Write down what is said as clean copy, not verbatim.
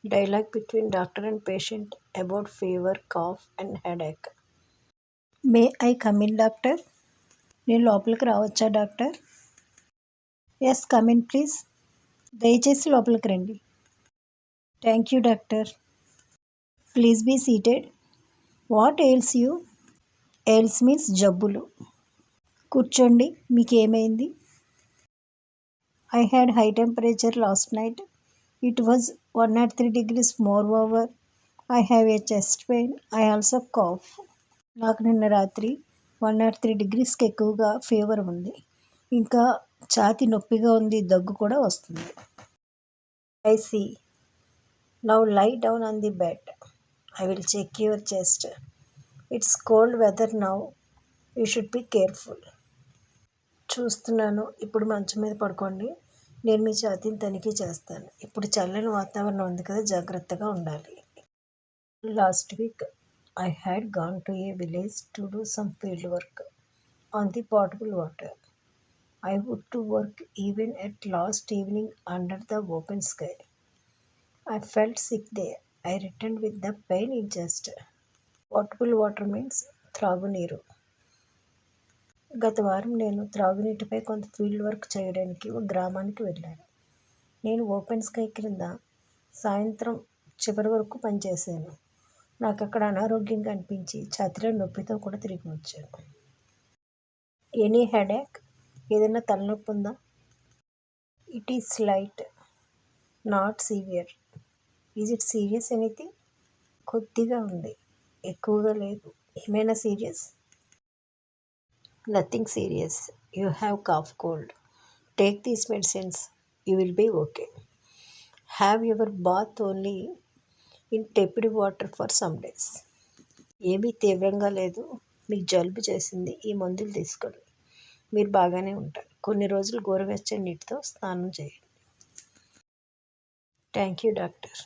Dialogue between doctor and patient about fever, cough, and headache. May I come in doctor? నేను లోపలికి రావచ్చా doctor? Yes, come in please. దయచేసి లోపలికి రండి. Thank you doctor. Please be seated. What ails you? Ails means జబ్బులు. కూర్చోండి. మీకేమైంది? I had high temperature last night. It was 103 degrees. Moreover I have a chest pain. I also cough. నాకు నిన్న రాత్రి 103 degreesకి ఎక్కువగా ఫీవర్ ఉంది. ఇంకా ఛాతీ నొప్పిగా ఉంది. దగ్గు కూడా వస్తుంది. I see. Now lie down on the bed. I will check your chest. It's cold weather now. You should be careful. చూస్తున్నాను. ఇప్పుడు మంచం మీద పడుకోండి. నేను మీ ఛాతీని తనిఖీ చేస్తాను. ఇప్పుడు చల్లని వాతావరణం ఉంది కదా, జాగ్రత్తగా ఉండాలి. Last week I had gone to A village to do some field work on the పాటబుల్ water. I would to work even at last evening under the open sky. I felt sick there. I returned with the pain in chest. Potable water means త్రాగునీరు. గత వారం నేను త్రాగునీటిపై కొంత field work చేయడానికి ఒక గ్రామానికి వెళ్ళాను. నేను ఓపెన్ స్కై క్రింద సాయంత్రం చివరి వరకు పనిచేశాను. నాకు అక్కడ అనారోగ్యంగా అనిపించి ఛాతీలో నొప్పితో కూడా తిరిగి వచ్చాను. Any headache? ఏదైనా తలనొప్పి ఉందా? It is slight, not severe. Is it serious anything? కొద్దిగా ఉంది, ఎక్కువగా లేదు. ఏమైనా serious? Nothing serious. You have cough cold. Take these medicines. You will be okay. Have your bath only in tepid water for some days. ఏమీ తీవ్రంగా లేదు. మీకు జలుబు చేసింది. ఈ మందులు తీసుకోండి. మీరు బాగానే ఉంటారు. కొన్ని రోజులు గోరువెచ్చని నీటితో స్నానం చేయండి. Thank you doctor.